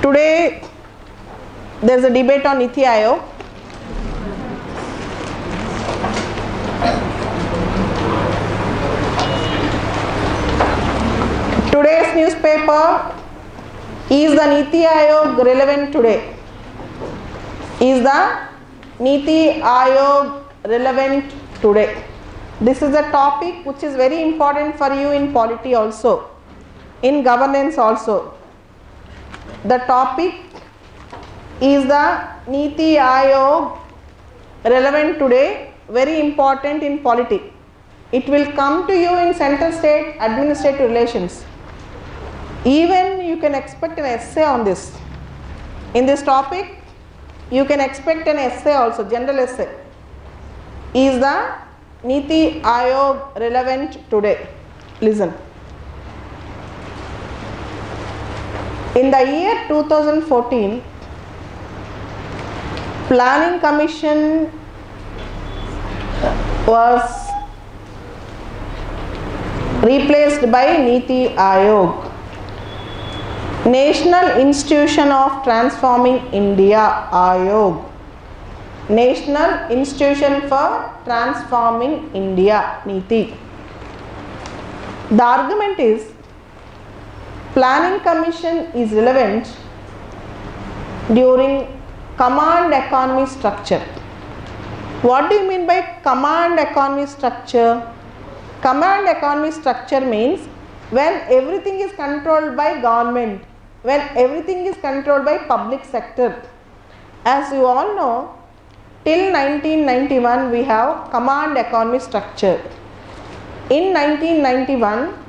Today there is a debate on Niti Aayog. Today's newspaper, is the Niti Aayog relevant today? Is the Niti Aayog relevant today? This is a topic which is very important for you in polity also, in governance also. The topic is the Niti Aayog relevant today, very important in polity. It will come to you in central state administrative relations. Even you can expect an essay on this. In this topic, you can expect an essay also, general essay. Is the Niti Aayog relevant today? Listen. In the year 2014, Planning Commission was replaced by Niti Aayog. National Institution of Transforming India, Aayog. National Institution for Transforming India, Niti. The argument is Planning Commission is relevant during command economy structure. What do you mean by command economy structure? Command economy structure means when everything is controlled by government, when everything is controlled by public sector. As you all know, till 1991 we have command economy structure. In 1991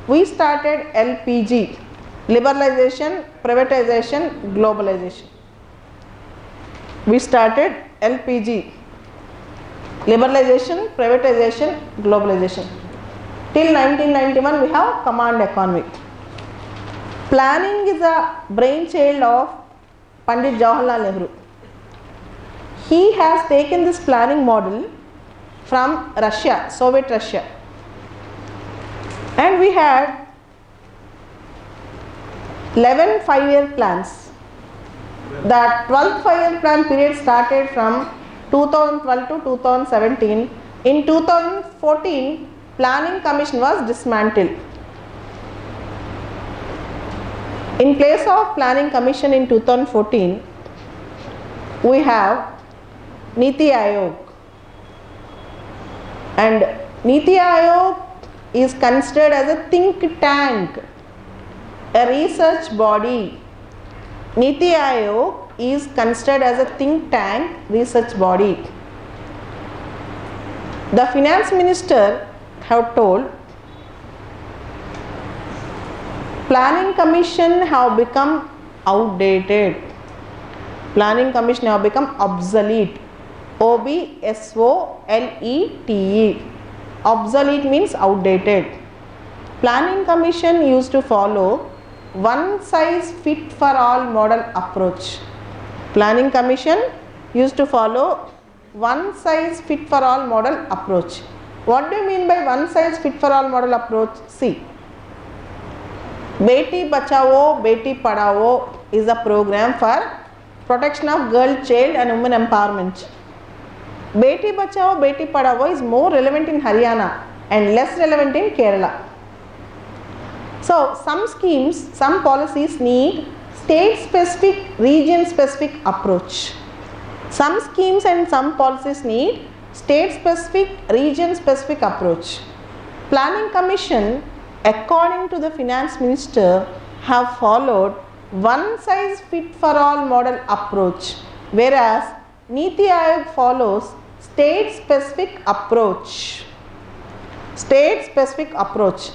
we started LPG, liberalization, privatization, globalization. We started LPG, liberalization, privatization, globalization. Till 1991 we have command economy. Planning is a brainchild of Pandit Jawaharlal Nehru. He has taken this planning model from Russia, Soviet Russia. And we had 11 5-year plans. The 12th 5-year plan period started from 2012 to 2017. In 2014, Planning Commission was dismantled. In place of Planning Commission in 2014, we have Niti Aayog. And Niti Aayog is considered as a think tank, a research body. Niti Aayog is considered as a think tank, research body. The finance minister have told Planning Commission have become outdated. Planning Commission have become obsolete. OBSOLETE. Obsolete means outdated. Planning Commission used to follow one size fit for all model approach. Planning Commission used to follow one size fit for all model approach. What do you mean by one size fit for all model approach? See, Beti Bachao, Beti Padhao is a program for protection of girl, child and women empowerment. Beti Bachao, Beti Padhao is more relevant in Haryana and less relevant in Kerala. So, some schemes, some policies need state specific, region specific approach. Some schemes and some policies need state specific, region specific approach. Planning Commission, according to the finance minister, have followed one size fit for all model approach, whereas Niti Aayog follows state specific approach. State specific approach.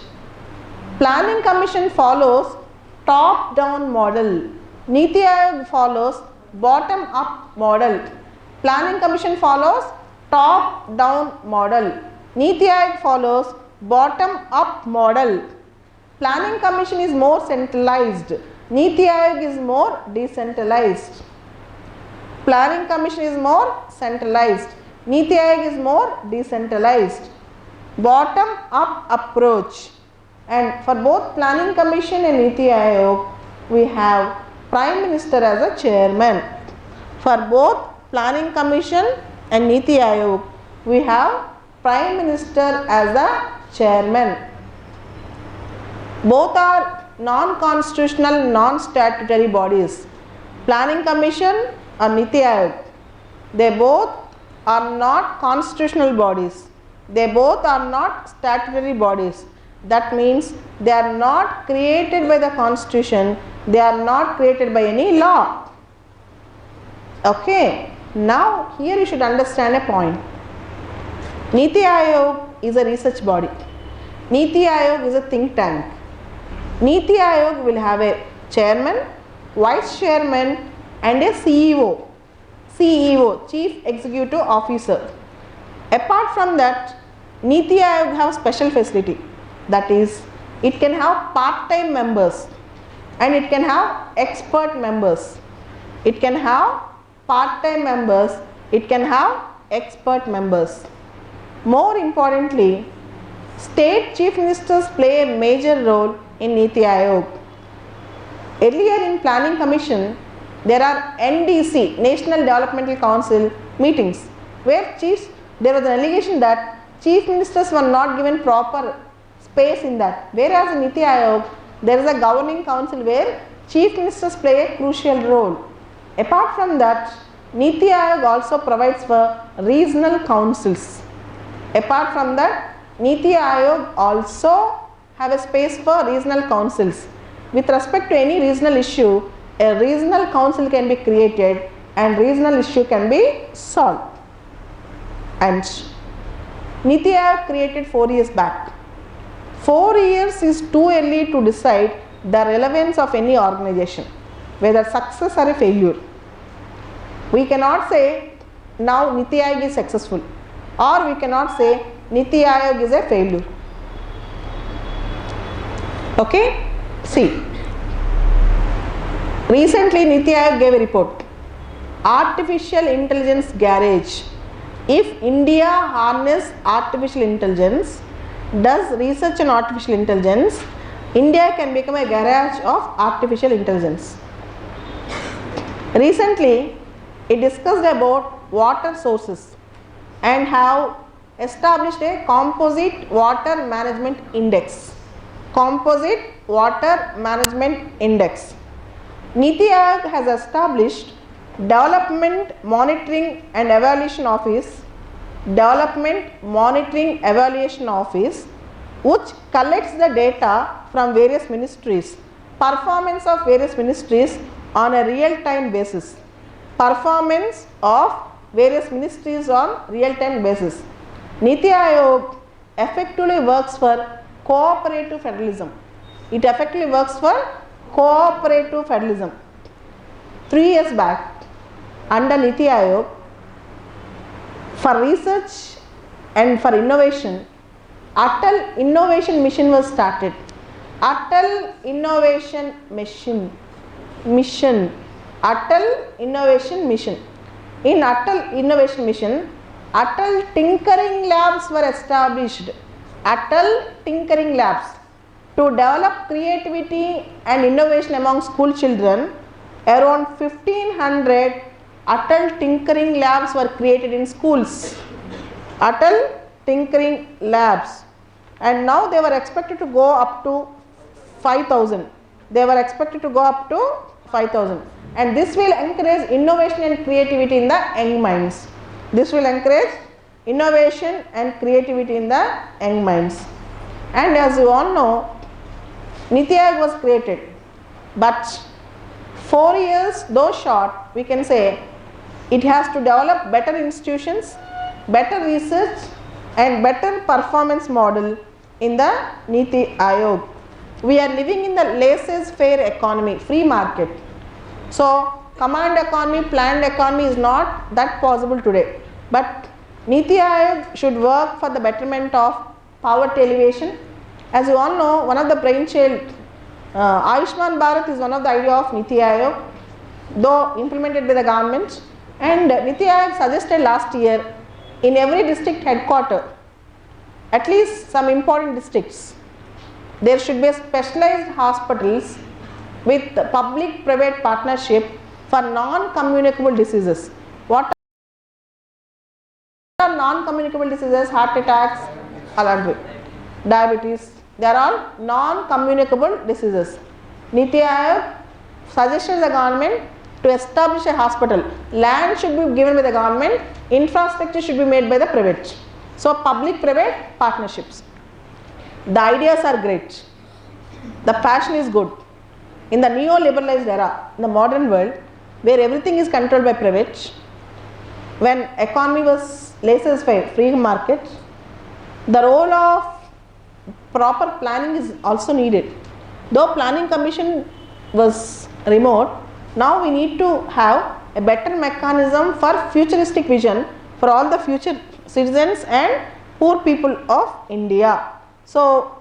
Planning Commission follows top down model. Niti Aayog follows bottom up model. Planning Commission follows top down model. Niti Aayog follows bottom up model. Planning Commission is more centralized. Niti Aayog is more decentralized. Planning Commission is more centralized. Niti Aayog is more decentralized. Bottom up approach. And for both Planning Commission and Niti Aayog, we have Prime Minister as a chairman. For both Planning Commission and Niti Aayog, we have Prime Minister as a chairman. Both are non-constitutional, non-statutory bodies. Planning Commission or Niti Aayog, they both are not constitutional bodies. They both are not statutory bodies. That means they are not created by the constitution. They are not created by any law. Okay. Now here you should understand a point. Niti Aayog is a research body. Niti Aayog is a think tank. Niti Aayog will have a chairman, vice chairman and a CEO. CEO, Chief Executive Officer. Apart from that, Niti Aayog have special facility. That is, it can have part-time members and it can have expert members. It can have part-time members, it can have expert members. More importantly, state chief ministers play a major role in Niti Aayog. Earlier in Planning Commission, there are NDC, National Developmental Council meetings, where there was an allegation that chief ministers were not given proper space in that. Whereas in Niti Aayog, there is a governing council where chief ministers play a crucial role. Apart from that, Niti Aayog also provides for regional councils. Apart from that, Niti Aayog also have a space for regional councils. With respect to any regional issue, a regional council can be created and regional issue can be solved. And Niti Aayog created 4 years back. 4 years is too early to decide the relevance of any organization, whether success or a failure. We cannot say now Niti Aayog is successful, or we cannot say Niti Aayog is a failure. Okay? See, recently Niti Aayog gave a report, Artificial Intelligence Garage. If India harness artificial intelligence, does research on artificial intelligence, India can become a garage of artificial intelligence. Recently, it discussed about water sources and have established a composite water management index. Composite water management index. Niti Aayog has established Development Monitoring and Evaluation Office, Development Monitoring Evaluation Office, which collects the data from various ministries, performance of various ministries on a real-time basis. Performance of various ministries on real-time basis. Niti Aayog effectively works for cooperative federalism. It effectively works for cooperative federalism. 3 years back, under Niti Aayog, for research and for innovation, Atal Innovation Mission was started. Atal Innovation Mission. Atal Innovation Mission. In Atal Innovation Mission, Atal Tinkering Labs were established. Atal Tinkering Labs to develop creativity and innovation among school children. Around 1500 Atal Tinkering Labs were created in schools. Atal Tinkering Labs, and now they were expected to go up to 5,000. They were expected to go up to 5,000, and this will encourage innovation and creativity in the young minds. This will encourage innovation and creativity in the young minds. And as you all know, Niti Aayog was created, but 4 years though short, we can say it has to develop better institutions, better research and better performance model in the Niti Aayog. We are living in the laissez-faire economy, free market. So command economy, planned economy is not that possible today. But Niti Aayog should work for the betterment of poverty alleviation. As you all know, one of the brainchild, Ayushman Bharat is one of the idea of Niti Aayog, though implemented by the government. And Niti Aayog suggested last year, in every district headquarter, at least some important districts, there should be specialized hospitals with public-private partnership for non-communicable diseases. What are non-communicable diseases? Heart attacks, diabetes, they are all non-communicable diseases. Niti Aayog suggested the government to establish a hospital. Land should be given by the government, infrastructure should be made by the private. So public-private partnerships. The ideas are great, the passion is good. In the neo-liberalized era, in the modern world, where everything is controlled by private, when economy was laissez-faire, free market, the role of proper planning is also needed. Though planning commission was remote, now we need to have a better mechanism for futuristic vision for all the future citizens and poor people of India. So,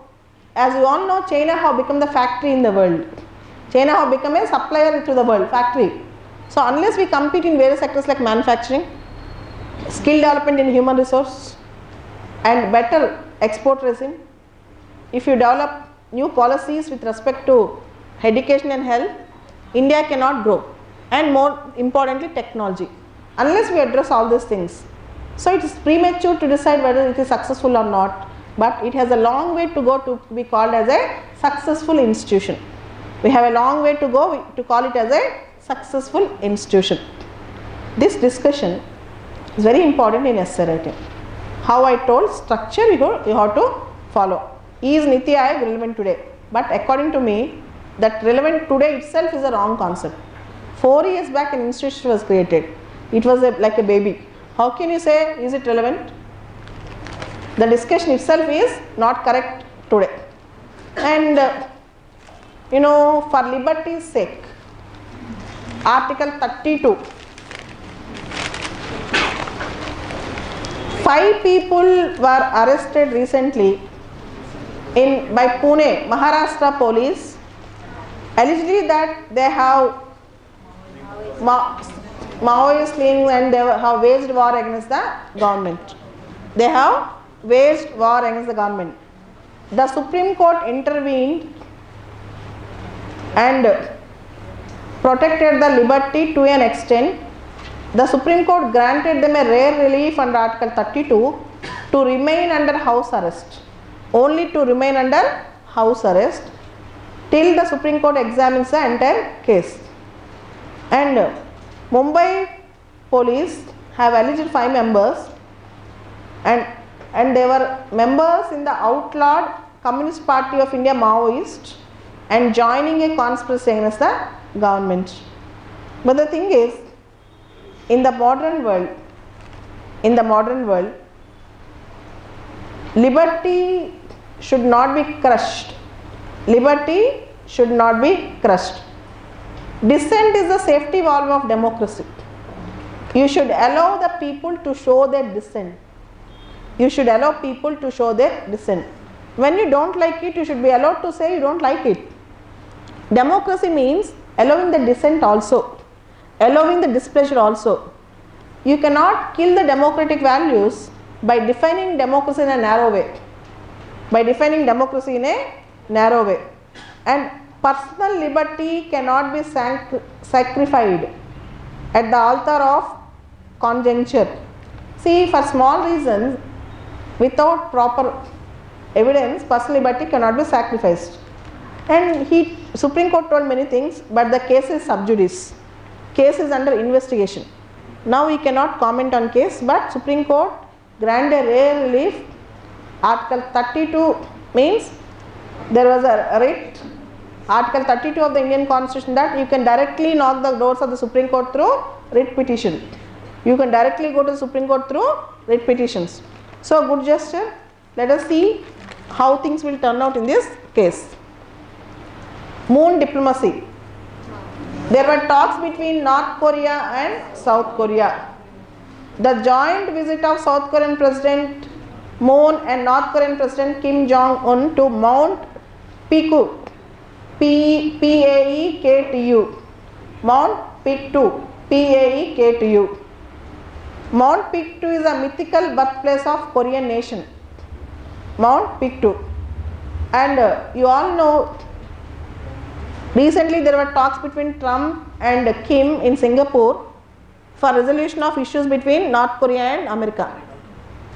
as you all know, China have become the factory in the world. China have become a supplier to the world, factory. So, unless we compete in various sectors like manufacturing, skill development in human resource and better export regime, if you develop new policies with respect to education and health, India cannot grow, and more importantly technology, unless we address all these things. So, it is premature to decide whether it is successful or not, but it has a long way to go to be called as a successful institution. We have a long way to go to call it as a successful institution. This discussion is very important in essay writing. How I told, structure you have to follow. Is Niti Aayog relevant today? But according to me, that relevant today itself is a wrong concept. 4 years back an institution was created. It was like a baby. How can you say is it relevant? The discussion itself is not correct today. And for liberty's sake, Article 32. 5 people were arrested recently by Pune, Maharashtra police, allegedly that they have Maoist links and they have waged war against the government. They have waged war against the government. The Supreme Court intervened and protected the liberty to an extent. The Supreme Court granted them a rare relief under Article 32 to remain under house arrest, only to remain under house arrest till the Supreme Court examines the entire case. And Mumbai police have alleged 5 members and they were members in the outlawed Communist Party of India Maoist and joining a conspiracy against the government. But the thing is, in the modern world, liberty should not be crushed. Liberty should not be crushed. Dissent is the safety valve of democracy. You should allow the people to show their dissent. You should allow people to show their dissent. When you don't like it, you should be allowed to say you don't like it. Democracy means allowing the dissent also, allowing the displeasure also. You cannot kill the democratic values by defining democracy in a narrow way. And personal liberty cannot be sacrificed at the altar of conjuncture. See, for small reasons, without proper evidence, personal liberty cannot be sacrificed. And Supreme Court told many things, but the case is sub judice. Case is under investigation. Now we cannot comment on case, but Supreme Court granted a rare relief. Article 32 means there was a writ. Article 32 of the Indian Constitution that you can directly knock the doors of the Supreme Court through writ petition. You can directly go to the Supreme Court through writ petitions. So, good gesture. Let us see how things will turn out in this case. Moon diplomacy. There were talks between North Korea and South Korea. The joint visit of South Korean President Moon and North Korean President Kim Jong-un to Mount Piku, P-A-E-K-T-U, Mount Pictu, P-A-E-K-T-U. Mount Pictu is a mythical birthplace of Korean nation, Mount Pictu. And you all know Recently there were talks between Trump and Kim in Singapore for resolution of issues between North Korea and America.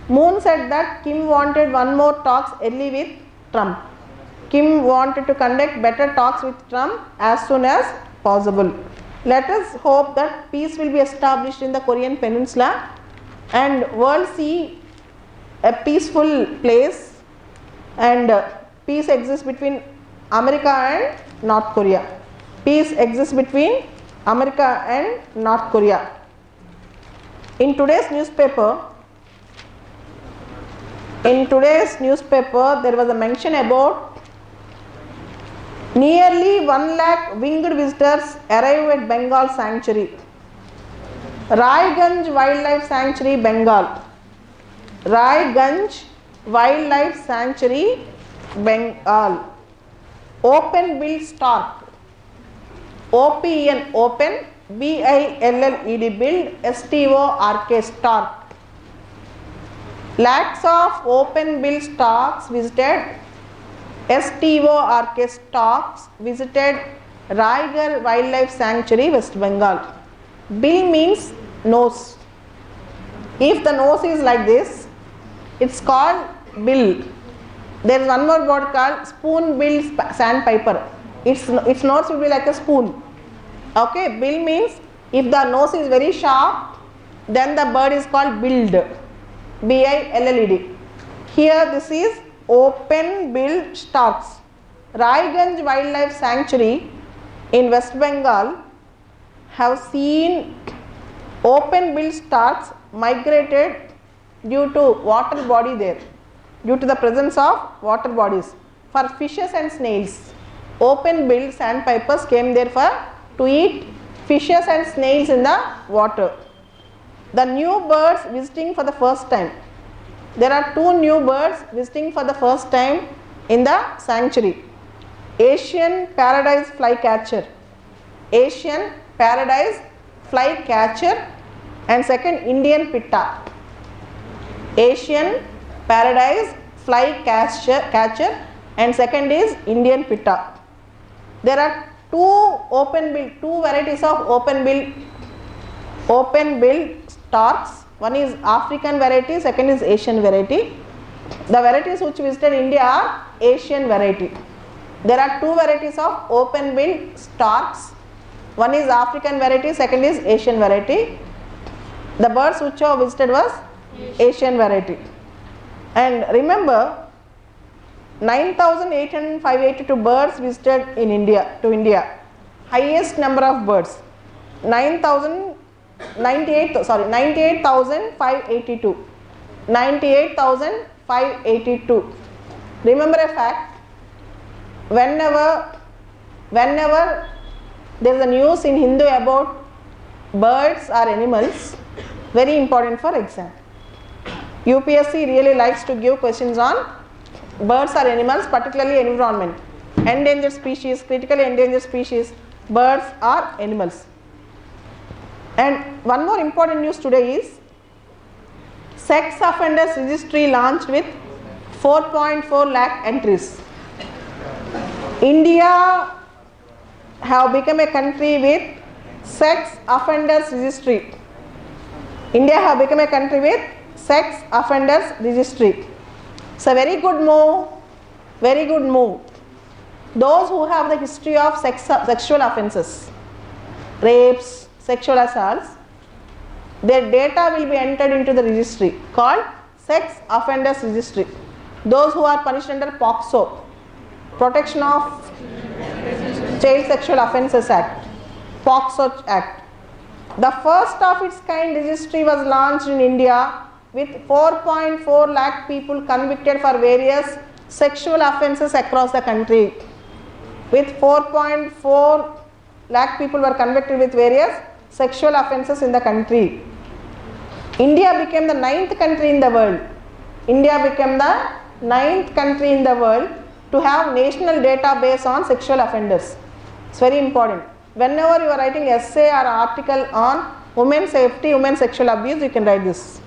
Moon said that Kim wanted one more talks early with Trump. Kim wanted to conduct better talks with Trump as soon as possible. Let us hope that peace will be established in the Korean Peninsula and world see a peaceful place, and peace exists between America and North Korea. Peace exists between America and North Korea. In today's newspaper, there was a mention about nearly 1 lakh winged visitors arrive at Bengal Sanctuary. Raiganj Wildlife Sanctuary, Bengal. Raiganj Wildlife Sanctuary, Bengal. Open-billed stork. OPEN, open, BILLED, billed, STORK, stork. Lakhs of open-billed storks visited STORK, storks visited Raiganj Wildlife Sanctuary, West Bengal. Bill means nose. If the nose is like this, it's called bill. There is one more bird called spoon-billed sandpiper. Its nose will be like a spoon. Okay, bill means if the nose is very sharp, then the bird is called billed. BILLED. Here this is open-billed storks. Raiganj Wildlife Sanctuary in West Bengal have seen open-billed storks migrated due to water body there, due to the presence of water bodies. For fishes and snails, open-billed sandpipers came there to eat fishes and snails in the water. The new birds visiting for the first time. There are 2 new birds visiting for the first time in the sanctuary. Asian paradise flycatcher. Asian paradise flycatcher, and second Indian pitta. Asian paradise flycatcher and second is Indian pitta. There are two varieties of open-billed storks. One is African variety, second is Asian variety. The varieties which visited India are Asian variety. There are 2 varieties of open-billed storks. One is African variety, second is Asian variety. The birds which are visited was Asian variety. And remember, 9,582 birds visited in India, highest number of birds. 98,582. 98,582. Remember a fact, whenever there is a news in Hindu about birds or animals, very important for exam. UPSC really likes to give questions on birds or animals, particularly environment, endangered species, critically endangered species, birds or animals. And one more important news today is sex offenders registry launched with 4.4 lakh entries. India have become a country with sex offenders registry. India have become a country with sex offenders registry. It's a very good move, very good move. Those who have the history of sexual offences, rapes, sexual assaults, their data will be entered into the registry called sex offenders registry. Those who are punished under POCSO, Protection of Child Sexual Offences Act, POCSO Act. The first of its kind registry was launched in India with 4.4 lakh people convicted for various sexual offences across the country. With 4.4 lakh people were convicted with various sexual offences in the country. India became the 9th country in the world. India became the 9th country in the world to have national database on sexual offenders. It's very important. Whenever you are writing essay or article on women's safety, women's sexual abuse, you can write this.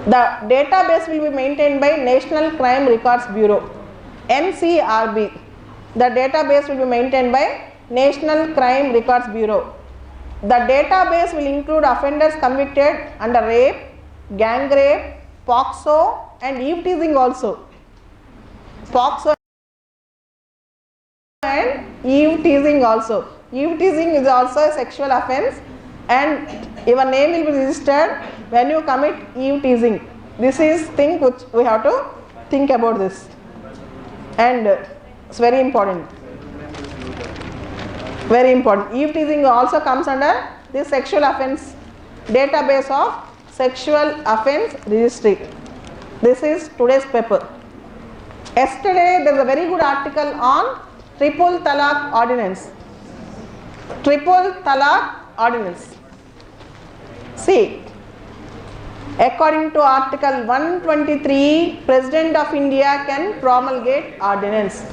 The database will be maintained by National Crime Records Bureau, NCRB. The database will be maintained by National Crime Records Bureau. The database will include offenders convicted under rape, gang rape, POXO and eve teasing also. POXO and eve teasing also. Eve teasing is also a sexual offence and your name will be registered when you commit eve teasing. This is thing which we have to think about this, and it's very important. Very important. Eve teasing also comes under this sexual offence database of sexual offence registry. This is today's paper. Yesterday there is a very good article on Triple Talaq Ordinance. Triple Talaq Ordinance. See, according to Article 123, President of India can promulgate ordinance.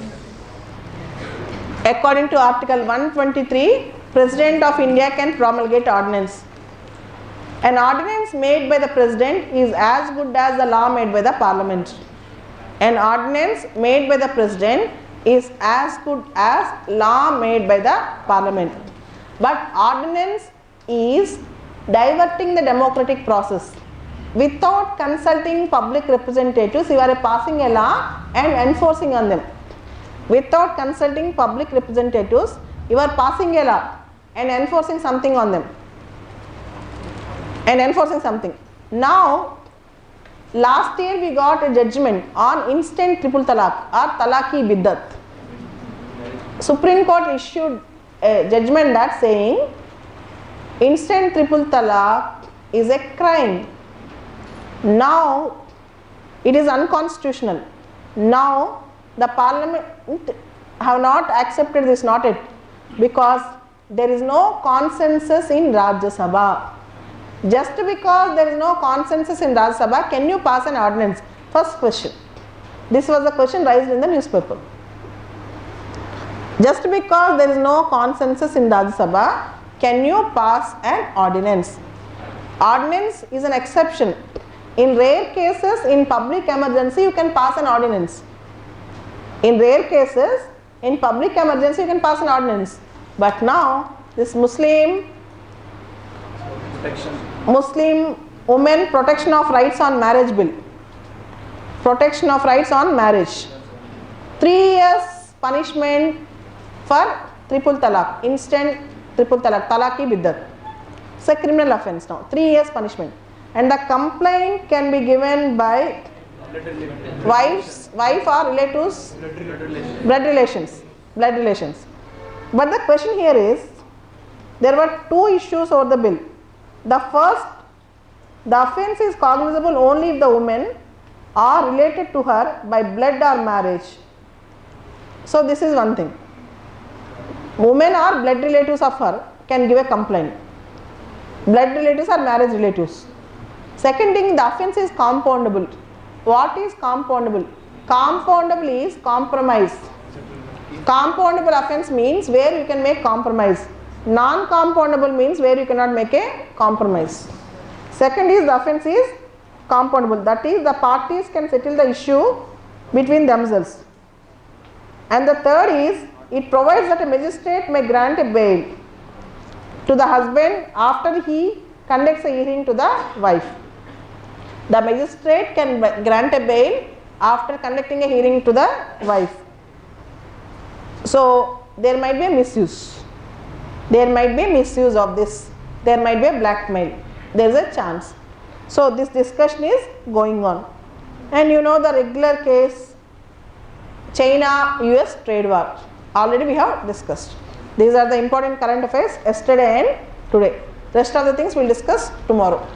According to Article 123, President of India can promulgate ordinance. An ordinance made by the President is as good as the law made by the Parliament. An ordinance made by the President is as good as law made by the Parliament. But ordinance is diverting the democratic process. Without consulting public representatives, you are passing a law and enforcing on them. Without consulting public representatives, you are passing a law and enforcing something on them. And enforcing something. Now, last year we got a judgment on instant triple talaq or talaqi biddat. Supreme Court issued a judgment that saying instant triple talaq is a crime. Now it is unconstitutional. Now the Parliament have not accepted this, not yet, because there is no consensus in Rajya Sabha. Just because there is no consensus in Rajya Sabha, can you pass an ordinance? First question. This was the question raised in the newspaper. Just because there is no consensus in Rajya Sabha, can you pass an ordinance? Ordinance is an exception. In rare cases, in public emergency, you can pass an ordinance. In rare cases, in public emergency, you can pass an ordinance. But now, this Muslim Women Protection of Rights on Marriage Bill, Protection of Rights on Marriage, 3 years punishment for triple talaq, instant triple talaq, talaqi biddat. It's a criminal offence now, 3 years punishment. And the complaint can be given by wife or relatives, blood relations. But the question here is, there were two issues over the bill. The first, the offence is cognizable only if the women are related to her by blood or marriage. So this is one thing. Women or blood relatives of her can give a complaint. Blood relatives or marriage relatives. Second thing, the offence is compoundable. What is compoundable? Compoundable is compromise. Compoundable offence means where you can make compromise. Non-compoundable means where you cannot make a compromise. Second is the offence is compoundable. That is, the parties can settle the issue between themselves. And the third is, it provides that a magistrate may grant a bail to the husband after he conducts a hearing to the wife. The magistrate can grant a bail after conducting a hearing to the wife. So there might be a misuse. There might be a misuse of this. There might be a blackmail. There is a chance. So this discussion is going on. And you know the regular case, China-US trade war. Already we have discussed. These are the important current affairs yesterday and today. Rest of the things we will discuss tomorrow.